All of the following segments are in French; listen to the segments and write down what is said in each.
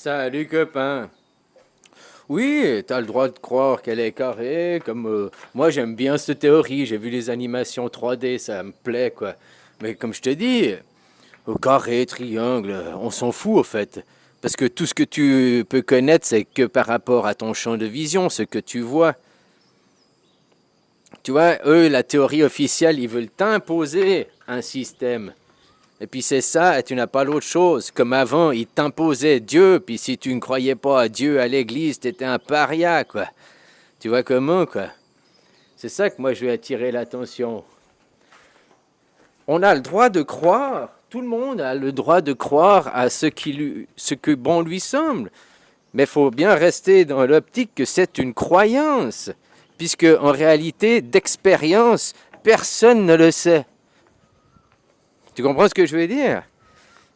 Salut copain. Oui, t'as le droit de croire qu'elle est carrée, comme moi j'aime bien cette théorie, j'ai vu les animations 3D, ça me plaît quoi. Mais comme je te dis, au carré, triangle, on s'en fout au fait. Parce que tout ce que tu peux connaître, c'est que par rapport à ton champ de vision, ce que tu vois. Tu vois, eux, la théorie officielle, ils veulent t'imposer un système. Et puis c'est ça, et tu n'as pas l'autre chose. Comme avant, ils t'imposaient Dieu, puis si tu ne croyais pas à Dieu à l'église, t'étais un paria, quoi. Tu vois comment, quoi. C'est ça que moi je vais attirer l'attention. On a le droit de croire, tout le monde a le droit de croire à ce que bon lui semble. Mais il faut bien rester dans l'optique que c'est une croyance, puisque en réalité, d'expérience, personne ne le sait. Tu comprends ce que je veux dire?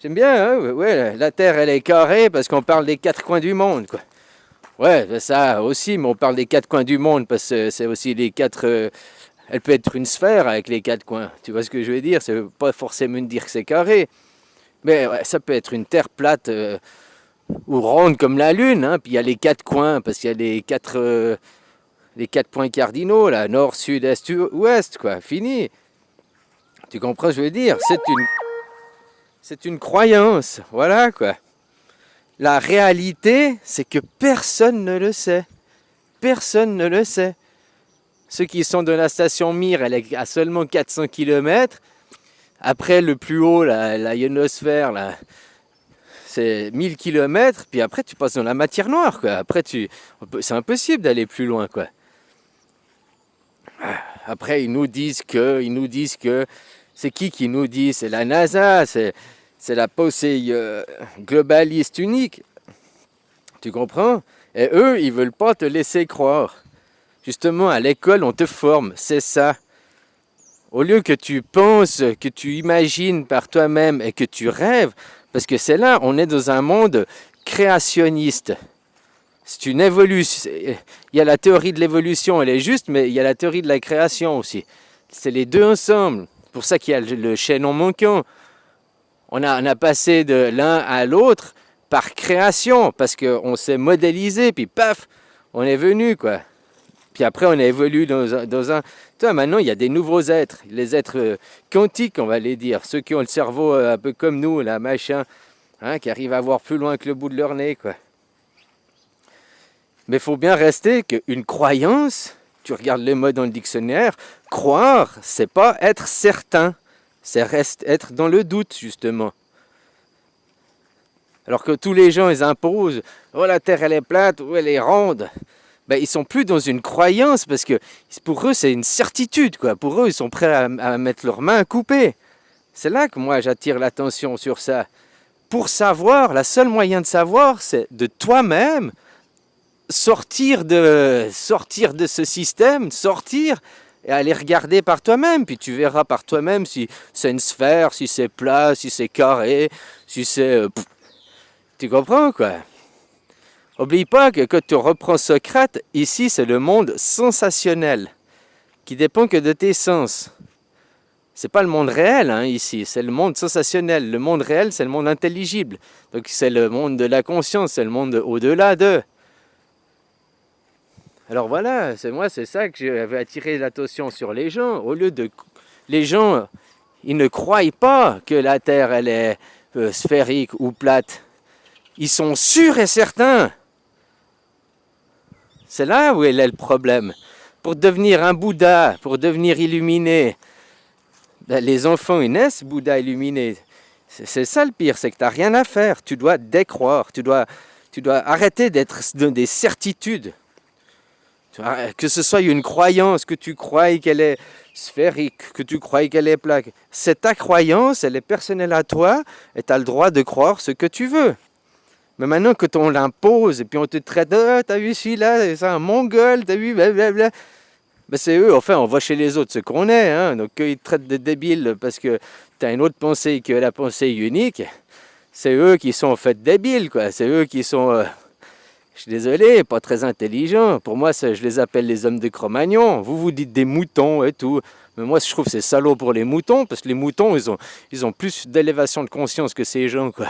J'aime bien, hein? Ouais, la Terre, elle est carrée parce qu'on parle des quatre coins du monde, quoi. Ouais, ça aussi, mais on parle des quatre coins du monde parce que c'est aussi les quatre. Elle peut être une sphère avec les quatre coins. Tu vois ce que je veux dire? Ça veut pas forcément dire que c'est carré. Mais ouais, ça peut être une Terre plate ou ronde comme la Lune, hein. Puis il y a les quatre coins parce qu'il y a les quatre points cardinaux, là, nord, sud, est, ouest, quoi. Fini. Tu comprends ce que je veux dire? C'est une croyance. Voilà, quoi. La réalité, c'est que personne ne le sait. Personne ne le sait. Ceux qui sont de la station Mir, elle est à seulement 400 km. Après, le plus haut, la ionosphère, là, c'est 1000 km. Puis après, tu passes dans la matière noire, quoi. Après, c'est impossible d'aller plus loin, quoi. Après, ils nous disent que, c'est qui nous dit? C'est la NASA, c'est la pensée globaliste unique. Tu comprends? Et eux, ils veulent pas te laisser croire. Justement, à l'école, on te forme, c'est ça. Au lieu que tu penses, que tu imagines par toi-même et que tu rêves, parce que c'est là, on est dans un monde créationniste. C'est une évolution. Il y a la théorie de l'évolution, elle est juste, mais il y a la théorie de la création aussi. C'est les deux ensemble. C'est pour ça qu'il y a le chaînon manquant. On a passé de l'un à l'autre par création, parce qu'on s'est modélisé, puis paf, on est venu, quoi. Puis après, on a évolué dans un... Tu vois, maintenant, il y a des nouveaux êtres, les êtres quantiques, on va les dire, ceux qui ont le cerveau un peu comme nous, là, machin, hein, qui arrivent à voir plus loin que le bout de leur nez, quoi. Mais il faut bien rester qu'une croyance, tu regardes les mots dans le dictionnaire, croire, c'est pas être certain, c'est être dans le doute, justement. Alors que tous les gens, ils imposent, oh la Terre elle est plate, ou elle est ronde. Ben, ils sont plus dans une croyance parce que pour eux c'est une certitude, quoi. Pour eux ils sont prêts à mettre leurs mains coupées. C'est là que moi j'attire l'attention sur ça. Pour savoir, la seule moyen de savoir, c'est de toi-même sortir de ce système, sortir et aller regarder par toi-même. Puis tu verras par toi-même si c'est une sphère, si c'est plat, si c'est carré, si c'est... tu comprends, quoi? Oublie pas que quand tu reprends Socrate, ici c'est le monde sensationnel, qui dépend que de tes sens. C'est pas le monde réel, hein, ici, c'est le monde sensationnel. Le monde réel, c'est le monde intelligible. Donc c'est le monde de la conscience, c'est le monde au-delà de. Alors voilà, c'est ça que j'avais attiré l'attention sur les gens. Au lieu de... Les gens, ils ne croient pas que la Terre, elle est sphérique ou plate. Ils sont sûrs et certains. C'est là où est le problème. Pour devenir un Bouddha, pour devenir illuminé, ben les enfants ils naissent Bouddha illuminé. C'est ça le pire, c'est que tu n'as rien à faire. Tu dois décroire, tu dois arrêter d'être dans des certitudes. Que ce soit une croyance, que tu crois qu'elle est sphérique, que tu crois qu'elle est plate. C'est ta croyance, elle est personnelle à toi, et tu as le droit de croire ce que tu veux. Mais maintenant, quand on l'impose, et puis on te traite, oh, t'as vu celui-là, c'est un mongol, t'as vu, blablabla. Ben c'est eux, enfin, on va chez les autres, ce qu'on est, hein. Donc, ils te traitent de débiles parce que t'as une autre pensée que la pensée unique. C'est eux qui sont en fait débiles, quoi. C'est eux qui sont, je suis désolé, pas très intelligents. Pour moi, je les appelle les hommes de Cro-Magnon. Vous dites des moutons et tout. Mais moi, je trouve que c'est salaud pour les moutons, parce que les moutons, ils ont plus d'élévation de conscience que ces gens, quoi.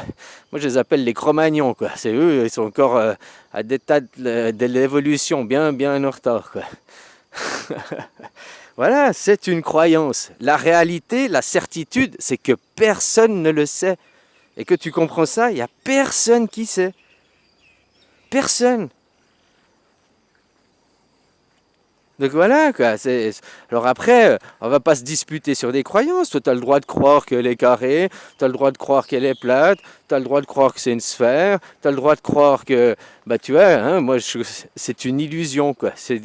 Moi, je les appelle les Cro-Magnons, quoi. C'est eux, ils sont encore à des tas de l'évolution, bien, bien en retard, quoi. Voilà, c'est une croyance. La réalité, la certitude, c'est que personne ne le sait. Et que tu comprends ça, il n'y a personne qui sait. Personne. Donc voilà, quoi. Alors après, on va pas se disputer sur des croyances. Toi, tu as le droit de croire qu'elle est carrée, tu as le droit de croire qu'elle est plate, tu as le droit de croire que c'est une sphère, tu as le droit de croire que, bah tu vois, hein, c'est une illusion, quoi. C'est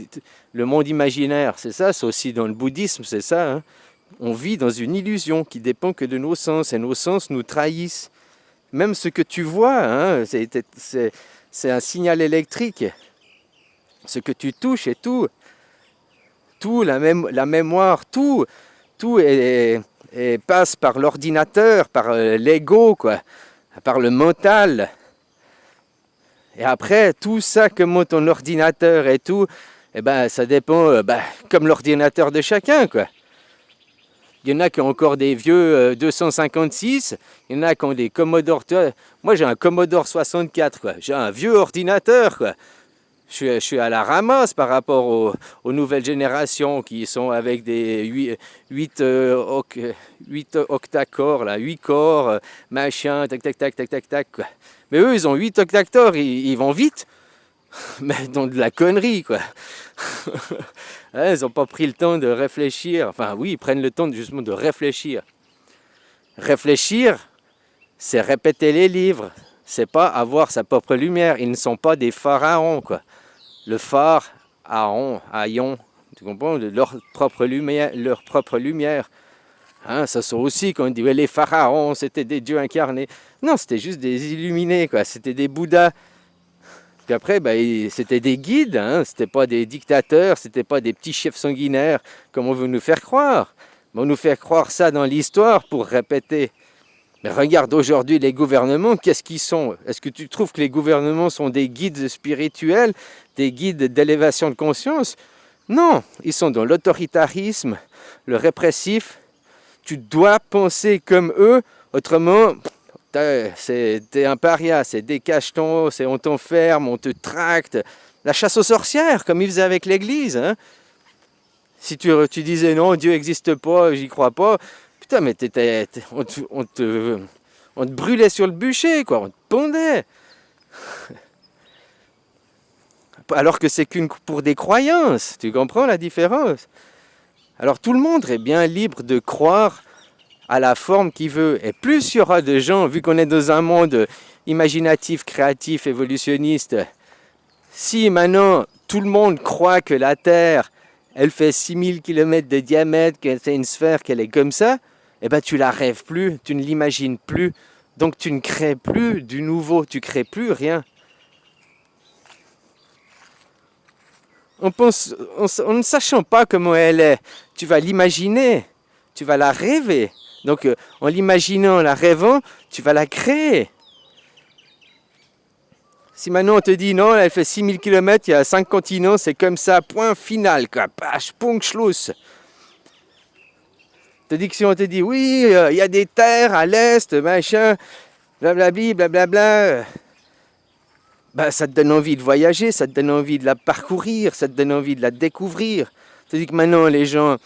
le monde imaginaire, c'est ça, c'est aussi dans le bouddhisme, c'est ça. Hein. On vit dans une illusion qui dépend que de nos sens, et nos sens nous trahissent. Même ce que tu vois, hein, c'est un signal électrique. Ce que tu touches et tout. Tout, la mémoire, tout passe par l'ordinateur, par l'ego, quoi, par le mental. Et après, tout ça que monte ton ordinateur et tout, eh ben, ça dépend, comme l'ordinateur de chacun, quoi. Il y en a qui ont encore des vieux 256, il y en a qui ont des Commodore. Moi, j'ai un Commodore 64, quoi. J'ai un vieux ordinateur, quoi. Je suis à la ramasse par rapport aux nouvelles générations qui sont avec des 8 octa-cores, là, 8 corps, machin, tac, tac, tac, tac, tac, tac. Quoi. Mais eux, ils ont 8 octa-cores, ils vont vite, mais dans de la connerie, quoi. Ils n'ont pas pris le temps de réfléchir. Enfin, oui, ils prennent le temps justement de réfléchir. Réfléchir, c'est répéter les livres. C'est pas avoir sa propre lumière. Ils ne sont pas des pharaons, quoi. Le phare, Aion, tu comprends, leur propre lumière. Hein, ça sont aussi, quand on dit ouais, les pharaons, c'était des dieux incarnés. Non, c'était juste des illuminés, quoi. C'était des bouddhas. Puis après, c'était des guides, hein. C'était pas des dictateurs, c'était pas des petits chefs sanguinaires, comme on veut nous faire croire. Mais on nous fait croire ça dans l'histoire pour répéter. Mais regarde aujourd'hui les gouvernements, qu'est-ce qu'ils sont? Est-ce que tu trouves que les gouvernements sont des guides spirituels, des guides d'élévation de conscience? Non, ils sont dans l'autoritarisme, le répressif. Tu dois penser comme eux, autrement, t'es un paria, c'est des cachetons, on t'enferme, on te tracte. La chasse aux sorcières, comme ils faisaient avec l'Église. Hein. Si tu disais non, Dieu n'existe pas, j'y crois pas, putain, mais on te brûlait sur le bûcher, quoi. On te pondait. Alors que c'est pour des croyances. Tu comprends la différence? Alors tout le monde est bien libre de croire à la forme qu'il veut. Et plus il y aura de gens, vu qu'on est dans un monde imaginatif, créatif, évolutionniste, si maintenant tout le monde croit que la Terre, elle fait 6000 km de diamètre, que c'est une sphère, qu'elle est comme ça, eh ben tu la rêves plus, tu ne l'imagines plus, donc tu ne crées plus du nouveau, tu ne crées plus rien. En ne sachant pas comment elle est, tu vas l'imaginer, tu vas la rêver. Donc en l'imaginant, en la rêvant, tu vas la créer. Si maintenant on te dit non, elle fait 6000 km, il y a 5 continents, c'est comme ça, point final, quoi. Pach, punkt, Schluss. Tandis que si on te dit oui, il y a des terres à l'est, machin, blablabli, blablabla, ça te donne envie de voyager, ça te donne envie de la parcourir, ça te donne envie de la découvrir. Tandis que maintenant les gens,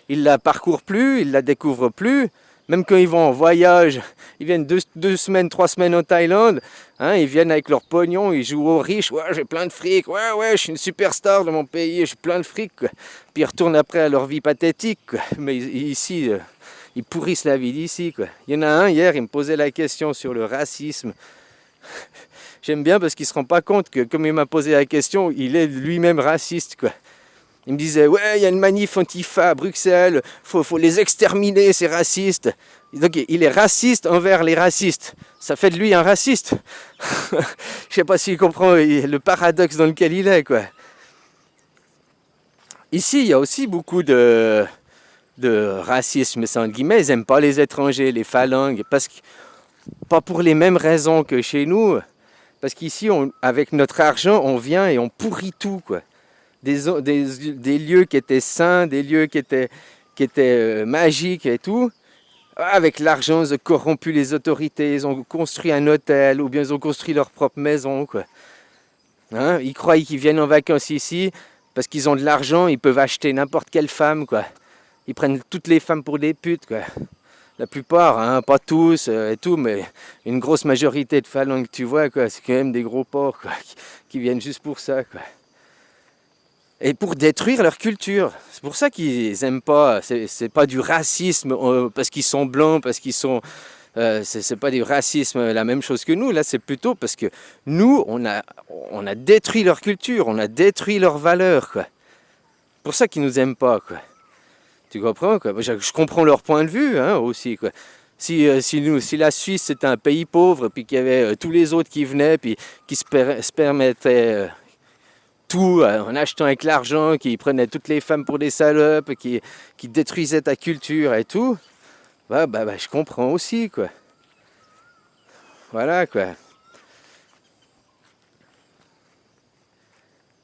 ils la parcourent plus, ils la découvrent plus. Même quand ils vont en voyage, ils viennent 2 semaines, 3 semaines en Thaïlande, hein, ils viennent avec leur pognon, ils jouent aux riches, ouais, j'ai plein de fric, ouais, je suis une superstar de mon pays, j'ai plein de fric, quoi. Puis ils retournent après à leur vie pathétique, quoi. Mais ici, ils pourrissent la vie d'ici, quoi. Il y en a un hier, il me posait la question sur le racisme. J'aime bien parce qu'il ne se rend pas compte que, comme il m'a posé la question, il est lui-même raciste, quoi. Il me disait, ouais, il y a une manif antifa à Bruxelles, faut les exterminer, ces racistes. Donc il est raciste envers les racistes. Ça fait de lui un raciste. Je ne sais pas s'il comprend le paradoxe dans lequel il est, quoi. Ici, il y a aussi beaucoup de racisme, sans guillemets. Ils n'aiment pas les étrangers, les phalanges, pas pour les mêmes raisons que chez nous. Parce qu'ici, avec notre argent, on vient et on pourrit tout, quoi. Des lieux qui étaient sains, des lieux qui qui était magique et tout. Avec l'argent, ils ont corrompu les autorités, ils ont construit un hôtel ou bien ils ont construit leur propre maison, quoi. Hein, ils croient qu'ils viennent en vacances ici parce qu'ils ont de l'argent, ils peuvent acheter n'importe quelle femme, quoi. Ils prennent toutes les femmes pour des putes, quoi. La plupart, hein, pas tous et tout, mais une grosse majorité de phalanges que tu vois, quoi, c'est quand même des gros porcs, quoi, qui viennent juste pour ça, quoi. Et pour détruire leur culture. C'est pour ça qu'ils aiment pas. C'est pas du racisme parce qu'ils sont blancs, parce qu'ils sont. C'est pas du racisme la même chose que nous. Là, c'est plutôt parce que nous, on a détruit leur culture, on a détruit leurs valeurs, quoi. C'est pour ça qu'ils nous aiment pas, quoi. Tu comprends, quoi? Je comprends leur point de vue, hein, aussi, quoi. Si la Suisse c'était un pays pauvre, puis qu'il y avait tous les autres qui venaient, puis qui se permettaient tout en achetant avec l'argent, qui prenaient toutes les femmes pour des salopes, qui détruisaient ta culture et tout, bah, je comprends aussi, quoi. Voilà, quoi.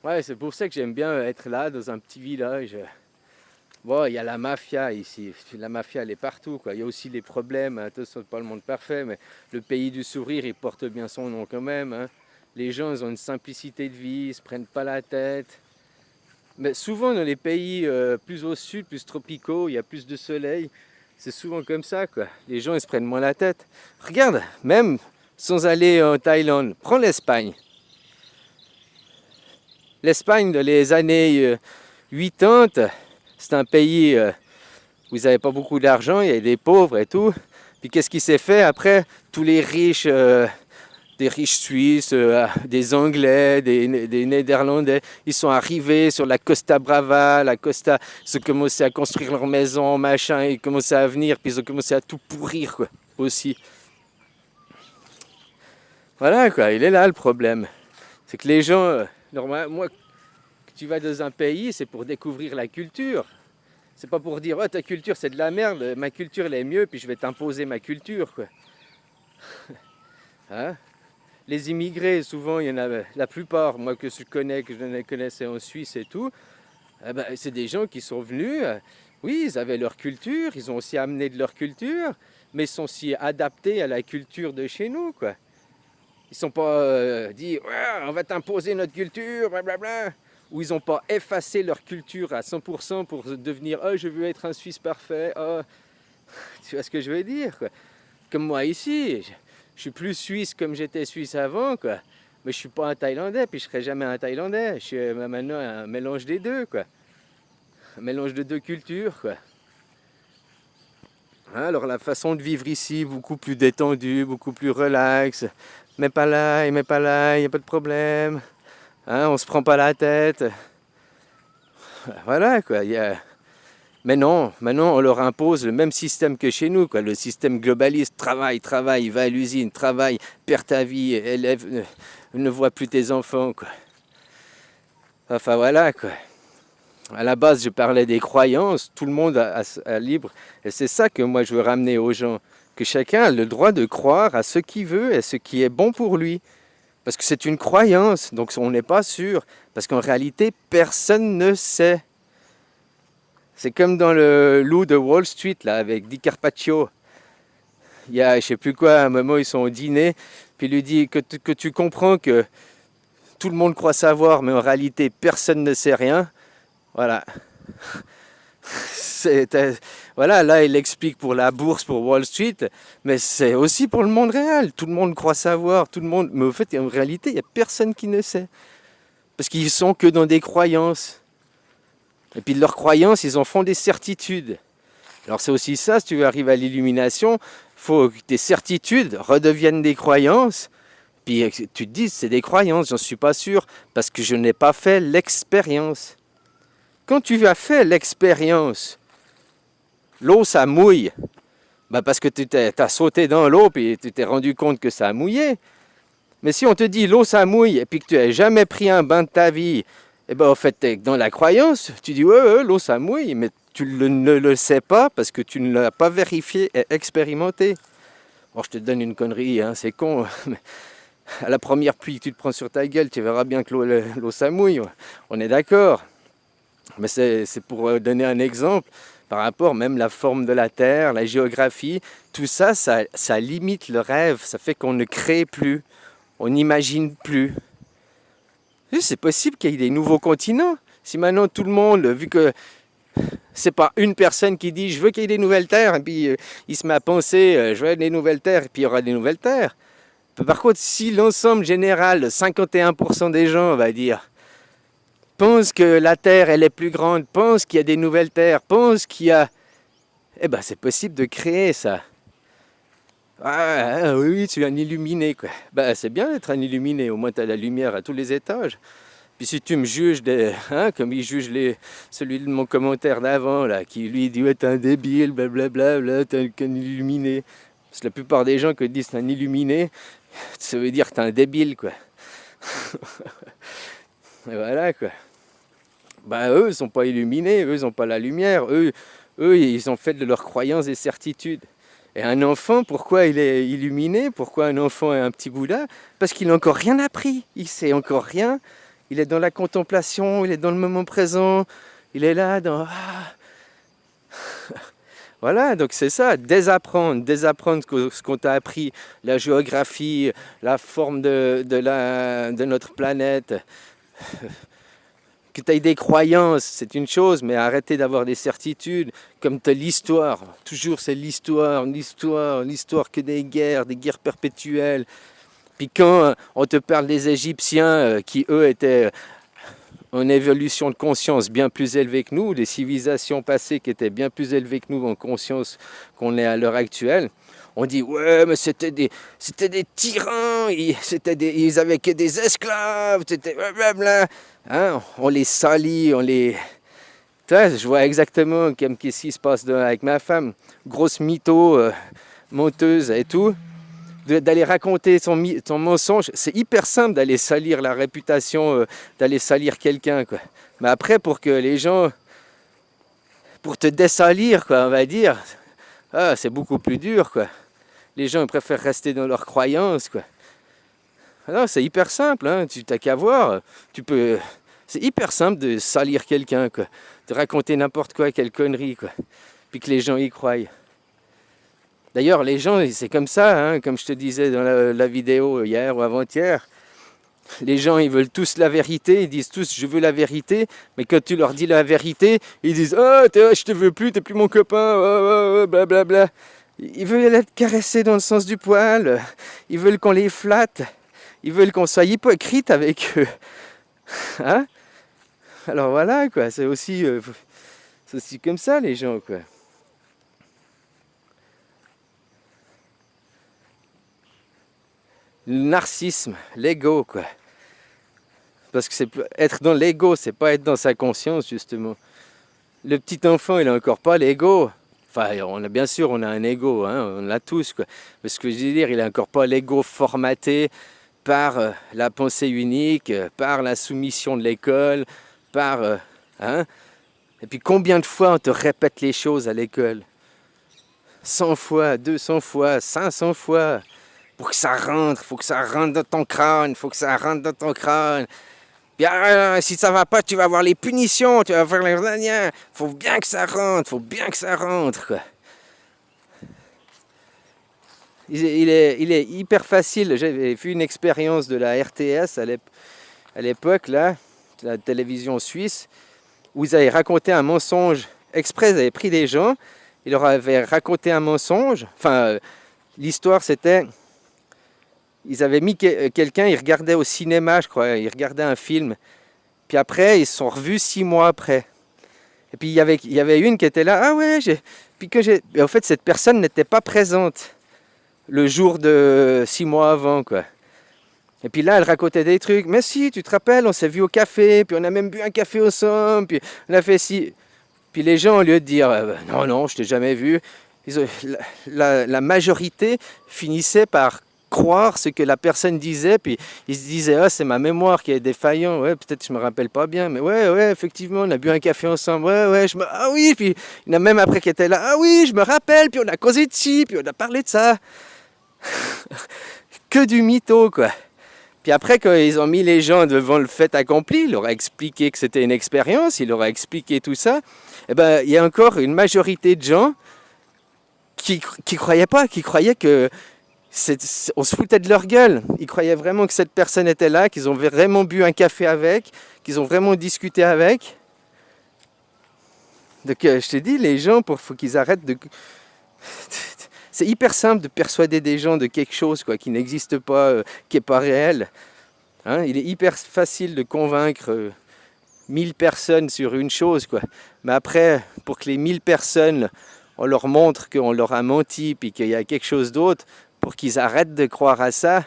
Ouais, c'est pour ça que j'aime bien être là, dans un petit village. Bon, il y a la mafia ici. La mafia, elle est partout, quoi. Il y a aussi des problèmes. Attention, c'est pas le monde parfait, mais le pays du sourire, il porte bien son nom quand même, hein. Les gens, ils ont une simplicité de vie, ils se prennent pas la tête. Mais souvent, dans les pays plus au sud, plus tropicaux, il y a plus de soleil. C'est souvent comme ça, quoi. Les gens, ils se prennent moins la tête. Regarde, même sans aller en Thaïlande, prends l'Espagne. L'Espagne, dans les années 80, c'est un pays où ils n'avaient pas beaucoup d'argent, il y avait des pauvres et tout. Puis qu'est-ce qui s'est fait après? Tous les riches, des riches Suisses, des Anglais, des Néerlandais, ils sont arrivés sur la Costa Brava, la Costa, ils ont commencé à construire leur maison, machin, ils commençaient à venir, puis ils ont commencé à tout pourrir, quoi, aussi. Voilà, quoi, il est là le problème. C'est que les gens, normalement, moi, que tu vas dans un pays, c'est pour découvrir la culture. C'est pas pour dire, oh, ta culture c'est de la merde, ma culture elle est mieux, puis je vais t'imposer ma culture, quoi. Hein? Les immigrés, souvent, il y en a la plupart, moi que je connais, que je les connaissais en Suisse et tout, c'est des gens qui sont venus, oui, ils avaient leur culture, ils ont aussi amené de leur culture, mais ils sont aussi adaptés à la culture de chez nous, quoi. Ils ne sont pas dit, ouais, on va t'imposer notre culture, blablabla. Ou ils n'ont pas effacé leur culture à 100% pour devenir, oh, je veux être un Suisse parfait, oh. Tu vois ce que je veux dire, quoi. Comme moi ici, je suis plus Suisse comme j'étais Suisse avant, quoi. Mais je suis pas un Thaïlandais, puis je serai jamais un Thaïlandais. Je suis maintenant un mélange des deux, quoi. Un mélange de deux cultures, quoi. Alors la façon de vivre ici, beaucoup plus détendue, beaucoup plus relax. Mais pas là, il n'y a pas de problème. Hein, on se prend pas la tête. Voilà, quoi. Mais non, maintenant on leur impose le même système que chez nous, quoi. Le système globaliste, travaille, va à l'usine, travaille, perds ta vie, élève, ne vois plus tes enfants, quoi. Enfin voilà, quoi. À la base, je parlais des croyances, tout le monde a libre. Et c'est ça que moi je veux ramener aux gens, que chacun a le droit de croire à ce qu'il veut et ce qui est bon pour lui. Parce que c'est une croyance, donc on n'est pas sûr. Parce qu'en réalité, personne ne sait. C'est comme dans le loup de Wall Street, là, avec Di Carpaccio. Il y a, je sais plus quoi, à un moment, ils sont au dîner, puis il lui dit que tu comprends que tout le monde croit savoir, mais en réalité, personne ne sait rien. Voilà. Voilà, là, il explique pour la bourse, pour Wall Street, mais c'est aussi pour le monde réel. Tout le monde croit savoir, tout le monde... Mais au fait, en réalité, il n'y a personne qui ne sait. Parce qu'ils sont que dans des croyances. Et puis de leurs croyances, ils en font des certitudes. Alors c'est aussi ça, si tu veux arriver à l'illumination, il faut que tes certitudes redeviennent des croyances. Puis tu te dis, c'est des croyances, j'en suis pas sûr, parce que je n'ai pas fait l'expérience. Quand tu as fait l'expérience, l'eau ça mouille, parce que tu as sauté dans l'eau et tu t'es rendu compte que ça a mouillé. Mais si on te dit l'eau ça mouille et puis que tu n'as jamais pris un bain de ta vie, et en fait dans la croyance, tu dis ouais, l'eau ça mouille, mais tu ne le sais pas parce que tu ne l'as pas vérifié et expérimenté. Bon, je te donne une connerie, hein, c'est con, mais à la première pluie que tu te prends sur ta gueule, tu verras bien que l'eau ça mouille, on est d'accord. Mais c'est pour donner un exemple, par rapport même la forme de la Terre, la géographie, tout ça, ça limite le rêve, ça fait qu'on ne crée plus, on n'imagine plus. Et c'est possible qu'il y ait des nouveaux continents. Si maintenant tout le monde, vu que c'est pas une personne qui dit je veux qu'il y ait des nouvelles terres, et puis il se met à penser je veux des nouvelles terres, et puis il y aura des nouvelles terres. Par contre, si l'ensemble général, 51% des gens, on va dire, pense que la Terre elle est plus grande, pense qu'il y a des nouvelles terres, pense qu'il y a... Eh ben c'est possible de créer ça. Ah oui, tu es un illuminé quoi. Ben c'est bien d'être un illuminé, au moins tu as la lumière à tous les étages. Puis si tu me juges, comme il juge celui de mon commentaire d'avant, là, qui lui dit ouais, t'es un débile, blablabla, t'es un illuminé. Parce que la plupart des gens qui disent t'es un illuminé, ça veut dire que t'es un débile, quoi. Et voilà, quoi. Bah eux, ils sont pas illuminés, eux, ils n'ont pas la lumière, eux, ils ont fait de leurs croyances des certitudes. Et un enfant, pourquoi il est illuminé? Pourquoi un enfant est un petit Bouddha? Parce qu'il n'a encore rien appris, il sait encore rien. Il est dans la contemplation, il est dans le moment présent, il est là dans... Voilà, donc c'est ça, désapprendre ce qu'on t'a appris, la géographie, la forme de notre planète. Que tu aies des croyances, c'est une chose, mais arrêtez d'avoir des certitudes, comme tu as l'histoire. Toujours c'est l'histoire que des guerres perpétuelles. Puis quand on te parle des Égyptiens qui, eux, étaient en évolution de conscience bien plus élevée que nous, des civilisations passées qui étaient bien plus élevées que nous en conscience qu'on est à l'heure actuelle, on dit ouais mais c'était des tyrans, ils avaient que des esclaves, c'était blablabla. Hein, on les salit, je vois exactement comme qu'est-ce qui se passe avec ma femme, grosse mytho, menteuse et tout. D'aller raconter ton mensonge, c'est hyper simple d'aller salir la réputation, d'aller salir quelqu'un, quoi. Mais après, pour que les gens, pour te dessalir, quoi, on va dire, c'est beaucoup plus dur, quoi. Les gens ils préfèrent rester dans leurs croyances, quoi. Alors, c'est hyper simple, hein, tu n'as qu'à voir, c'est hyper simple de salir quelqu'un, quoi, de raconter n'importe quoi, quelle connerie, quoi, puis que les gens y croient. D'ailleurs, les gens, c'est comme ça, hein, comme je te disais dans la vidéo hier ou avant-hier. Les gens, ils veulent tous la vérité, ils disent tous « je veux la vérité », mais quand tu leur dis la vérité, ils disent « oh, je te veux plus, t'es plus mon copain, blablabla ». Ils veulent être caressés dans le sens du poil, ils veulent qu'on les flatte, ils veulent qu'on soit hypocrite avec eux. Hein? Alors voilà, quoi, c'est aussi comme ça, les gens, quoi. Le narcissisme, l'ego, quoi. Parce que être dans l'ego, c'est pas être dans sa conscience, justement. Le petit enfant, il a encore pas l'ego. Enfin, bien sûr, on a un ego, hein, on l'a tous, quoi. Mais ce que je veux dire, il a encore pas l'ego formaté par la pensée unique, par la soumission de l'école, par... hein. Et puis combien de fois on te répète les choses à l'école? 100 fois, 200 fois, 500 fois. Pour que ça rentre, faut que ça rentre dans ton crâne, Puis si ça va pas, tu vas avoir les punitions, tu vas faire les dernières. Faut bien que ça rentre, quoi. Il est hyper facile. J'avais vu une expérience de la RTS à l'époque, là, de la télévision suisse, où ils avaient raconté un mensonge. Exprès, ils avaient pris des gens, ils leur avaient raconté un mensonge. Enfin, l'histoire, c'était... Ils avaient mis quelqu'un, ils regardaient au cinéma, je crois, ils regardaient un film. Puis après, ils se sont revus 6 mois après. Et puis il y avait une qui était là, ah ouais, Et en fait, cette personne n'était pas présente le jour de 6 mois avant, quoi. Et puis là, elle racontait des trucs. Mais si, tu te rappelles, on s'est vu au café, puis on a même bu un café ensemble, puis on a fait ci. Puis les gens, au lieu de dire, non, je t'ai jamais vu, la majorité finissait par croire ce que la personne disait, puis ils se disaient c'est ma mémoire qui est défaillante, ouais, peut-être je me rappelle pas bien, mais ouais, effectivement, on a bu un café ensemble, ah oui, puis il y en a même après qui était là, ah oui, je me rappelle, puis on a causé de ci, puis on a parlé de ça. Que du mytho, quoi. Puis après, quand ils ont mis les gens devant le fait accompli, il leur a expliqué que c'était une expérience, il leur a expliqué tout ça, eh ben, il y a encore une majorité de gens qui croyaient pas, qui croyaient que on se foutait de leur gueule. Ils croyaient vraiment que cette personne était là, qu'ils ont vraiment bu un café avec, qu'ils ont vraiment discuté avec. Donc je te dis, les gens, faut qu'ils arrêtent de... C'est hyper simple de persuader des gens de quelque chose quoi, qui n'existe pas, qui n'est pas réel. Hein, il est hyper facile de convaincre 1000 personnes sur une chose. Quoi. Mais après, pour que les 1000 personnes, on leur montre qu'on leur a menti puis qu'il y a quelque chose d'autre, pour qu'ils arrêtent de croire à ça,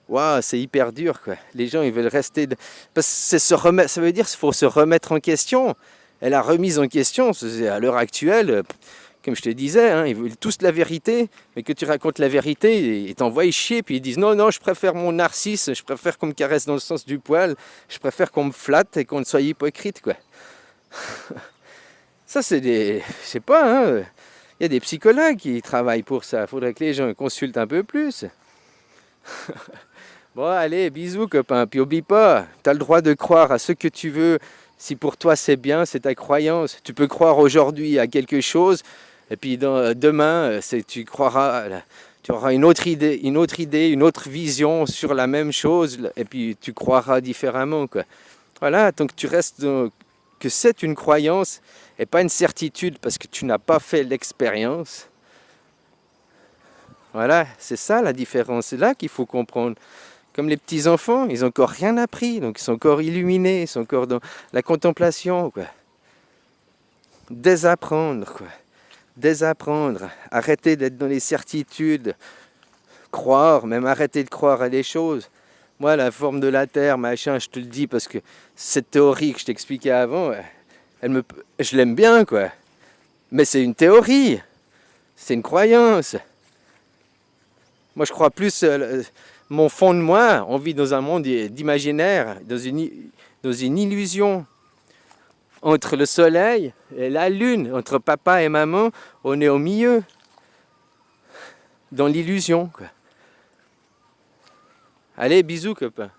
wow, c'est hyper dur. Quoi. Les gens, ils veulent rester... Parce que c'est se remettre, ça veut dire qu'il faut se remettre en question. Et la remise en question, à l'heure actuelle... Comme je te disais, hein, ils veulent tous la vérité, mais que tu racontes la vérité, ils t'envoient chier, puis ils disent non, non, je préfère mon narcisse, je préfère qu'on me caresse dans le sens du poil, je préfère qu'on me flatte et qu'on ne soit hypocrite, quoi. Ça, c'est des... Je sais pas, hein, il y a des psychologues qui travaillent pour ça, il faudrait que les gens consultent un peu plus. Bon, allez, bisous, copain, puis oublie pas, tu as le droit de croire à ce que tu veux, si pour toi c'est bien, c'est ta croyance. Tu peux croire aujourd'hui à quelque chose, et puis demain, tu croiras, tu auras une autre idée, une autre vision sur la même chose, et puis tu croiras différemment. Quoi. Voilà, tant que tu restes que c'est une croyance et pas une certitude parce que tu n'as pas fait l'expérience. Voilà, c'est ça la différence, c'est là qu'il faut comprendre. Comme les petits enfants, ils n'ont encore rien appris, donc ils sont encore illuminés, ils sont encore dans la contemplation. Quoi. Désapprendre, quoi. Désapprendre, arrêter d'être dans les certitudes, croire, même arrêter de croire à des choses. Moi, la forme de la Terre, machin, je te le dis parce que cette théorie que je t'expliquais avant, je l'aime bien, quoi. Mais c'est une théorie, c'est une croyance. Moi, je crois plus, mon fond de moi, on vit dans un monde d'imaginaire, dans une illusion. Entre le soleil et la lune, entre papa et maman, on est au milieu, dans l'illusion. Quoi. Allez, bisous, copain.